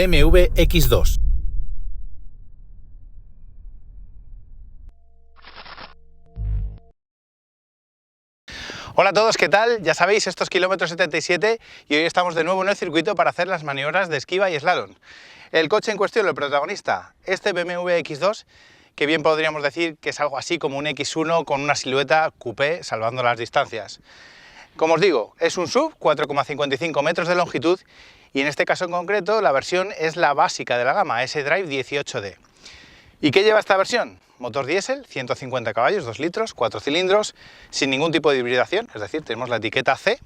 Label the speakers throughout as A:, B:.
A: BMW X2. Hola a todos, ¿qué tal? Ya sabéis, esto es kilómetro 77 y hoy estamos de nuevo en el circuito para hacer las maniobras de esquiva y slalom. El coche en cuestión, el protagonista, este BMW X2, que bien podríamos decir que es algo así como un X1 con una silueta coupé salvando las distancias. Como os digo, es un SUV, 4,55 metros de longitud, y en este caso en concreto la versión es la básica de la gama, S-Drive 18D. ¿Y qué lleva esta versión? Motor diésel, 150 caballos, 2 litros, 4 cilindros, sin ningún tipo de hibridación, es decir, tenemos la etiqueta C,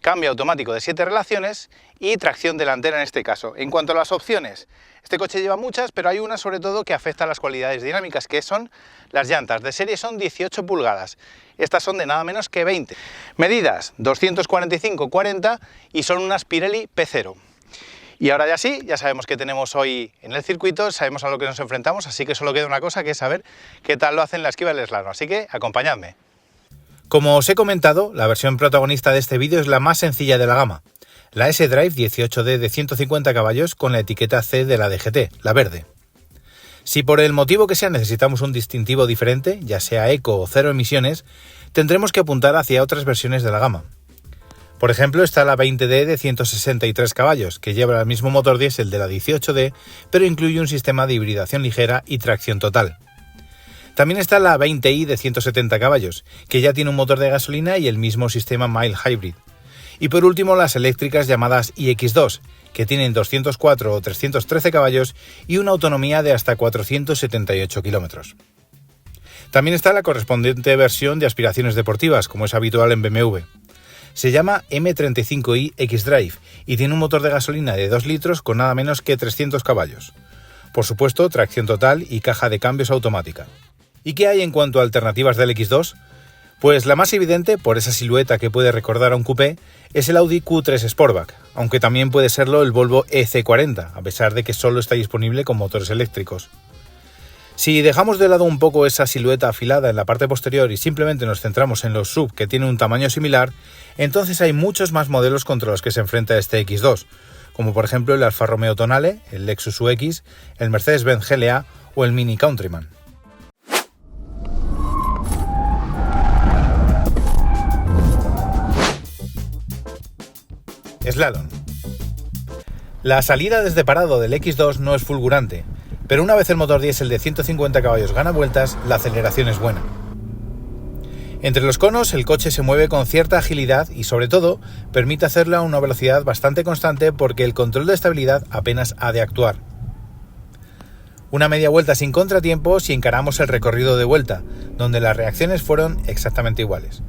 A: cambio automático de 7 relaciones y tracción delantera en este caso. En cuanto a las opciones, este coche lleva muchas, pero hay una sobre todo que afecta a las cualidades dinámicas, que son las llantas. De serie son 18 pulgadas, estas son de nada menos que 20. Medidas 245/40 y son unas Pirelli P0. Y ahora ya sí, ya sabemos qué tenemos hoy en el circuito, sabemos a lo que nos enfrentamos, así que solo queda una cosa, que es saber qué tal lo hacen la esquiva y el slalom. Así que acompañadme. Como os he comentado, la versión protagonista de este vídeo es la más sencilla de la gama, la S-Drive 18D de 150 caballos con la etiqueta C de la DGT, la verde. Si por el motivo que sea necesitamos un distintivo diferente, ya sea eco o cero emisiones, tendremos que apuntar hacia otras versiones de la gama. Por ejemplo, está la 20D de 163 caballos, que lleva el mismo motor diésel de la 18D, pero incluye un sistema de hibridación ligera y tracción total. También está la 20i de 170 caballos, que ya tiene un motor de gasolina y el mismo sistema mild hybrid. Y por último, las eléctricas llamadas iX2, que tienen 204 o 313 caballos y una autonomía de hasta 478 kilómetros. También está la correspondiente versión de aspiraciones deportivas, como es habitual en BMW. Se llama M35i X-Drive y tiene un motor de gasolina de 2 litros con nada menos que 300 caballos. Por supuesto, tracción total y caja de cambios automática. ¿Y qué hay en cuanto a alternativas del X2? Pues la más evidente, por esa silueta que puede recordar a un coupé, es el Audi Q3 Sportback, aunque también puede serlo el Volvo EC40, a pesar de que solo está disponible con motores eléctricos. Si dejamos de lado un poco esa silueta afilada en la parte posterior y simplemente nos centramos en los SUV que tienen un tamaño similar, entonces hay muchos más modelos contra los que se enfrenta este X2, como por ejemplo el Alfa Romeo Tonale, el Lexus UX, el Mercedes-Benz GLA o el Mini Countryman. Slalom. La salida desde parado del X2 no es fulgurante, pero una vez el motor diésel de 150 caballos gana vueltas, la aceleración es buena. Entre los conos el coche se mueve con cierta agilidad y sobre todo permite hacerlo a una velocidad bastante constante porque el control de estabilidad apenas ha de actuar. Una media vuelta sin contratiempos si encaramos el recorrido de vuelta, donde las reacciones fueron exactamente iguales.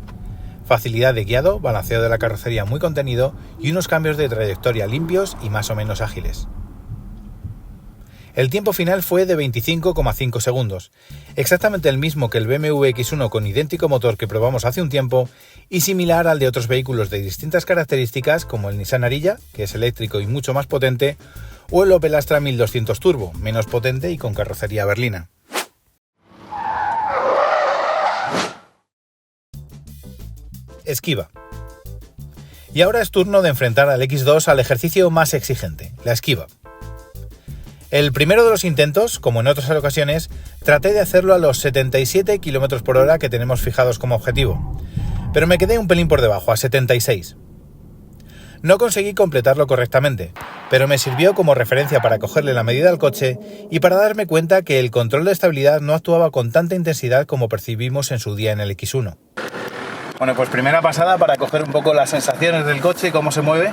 A: Facilidad de guiado, balanceo de la carrocería muy contenido y unos cambios de trayectoria limpios y más o menos ágiles. El tiempo final fue de 25,5 segundos, exactamente el mismo que el BMW X1 con idéntico motor que probamos hace un tiempo y similar al de otros vehículos de distintas características como el Nissan Ariya, que es eléctrico y mucho más potente, o el Opel Astra 1200 Turbo, menos potente y con carrocería berlina. Esquiva. Y ahora es turno de enfrentar al X2 al ejercicio más exigente, la esquiva. El primero de los intentos, como en otras ocasiones, traté de hacerlo a los 77 km por hora que tenemos fijados como objetivo, pero me quedé un pelín por debajo, a 76. No conseguí completarlo correctamente, pero me sirvió como referencia para cogerle la medida al coche y para darme cuenta que el control de estabilidad no actuaba con tanta intensidad como percibimos en su día en el X1. Bueno, pues primera pasada para coger un poco las sensaciones del coche y cómo se mueve.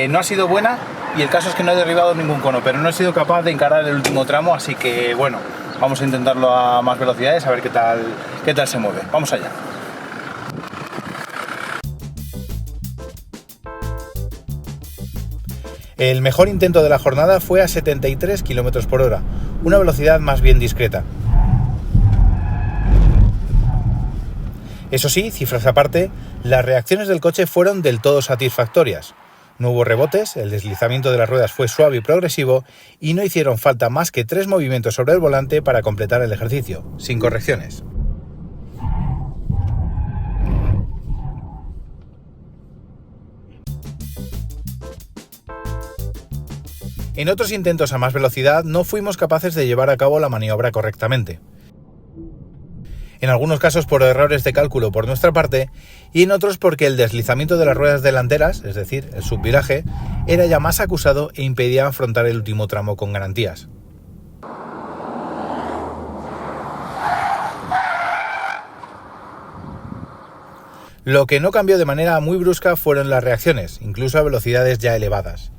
A: No ha sido buena y el caso es que no he derribado ningún cono, pero no he sido capaz de encarar el último tramo, así que bueno, vamos a intentarlo a más velocidades a ver qué tal se mueve. Vamos allá. El mejor intento de la jornada fue a 73 km por hora, una velocidad más bien discreta. Eso sí, cifras aparte, las reacciones del coche fueron del todo satisfactorias. No hubo rebotes, el deslizamiento de las ruedas fue suave y progresivo y no hicieron falta más que 3 movimientos sobre el volante para completar el ejercicio, sin correcciones. En otros intentos a más velocidad no fuimos capaces de llevar a cabo la maniobra correctamente. En algunos casos por errores de cálculo por nuestra parte y en otros porque el deslizamiento de las ruedas delanteras, es decir, el subviraje, era ya más acusado e impedía afrontar el último tramo con garantías. Lo que no cambió de manera muy brusca fueron las reacciones, incluso a velocidades ya elevadas.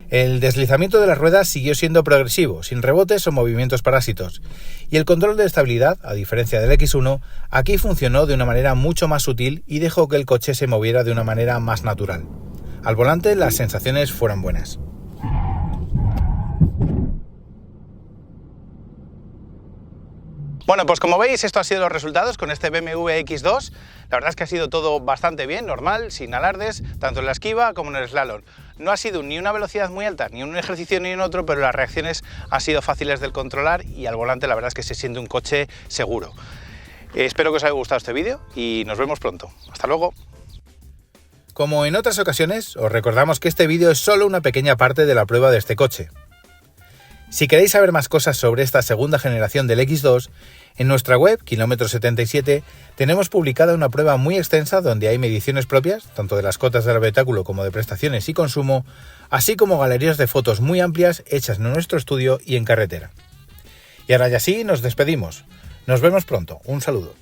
A: El deslizamiento de las ruedas siguió siendo progresivo, sin rebotes o movimientos parásitos, y el control de estabilidad, a diferencia del X1, aquí funcionó de una manera mucho más sutil y dejó que el coche se moviera de una manera más natural. Al volante las sensaciones fueron buenas. Bueno, pues como veis, esto ha sido los resultados con este BMW X2. La verdad es que ha sido todo bastante bien, normal, sin alardes, tanto en la esquiva como en el slalom. No ha sido ni una velocidad muy alta, ni en un ejercicio ni en otro, pero las reacciones han sido fáciles de controlar y al volante la verdad es que se siente un coche seguro. Espero que os haya gustado este vídeo y nos vemos pronto. Hasta luego. Como en otras ocasiones, os recordamos que este vídeo es solo una pequeña parte de la prueba de este coche. Si queréis saber más cosas sobre esta segunda generación del X2, en nuestra web, Kilómetro 77, tenemos publicada una prueba muy extensa donde hay mediciones propias, tanto de las cotas del habitáculo como de prestaciones y consumo, así como galerías de fotos muy amplias hechas en nuestro estudio y en carretera. Y ahora ya sí, nos despedimos. Nos vemos pronto. Un saludo.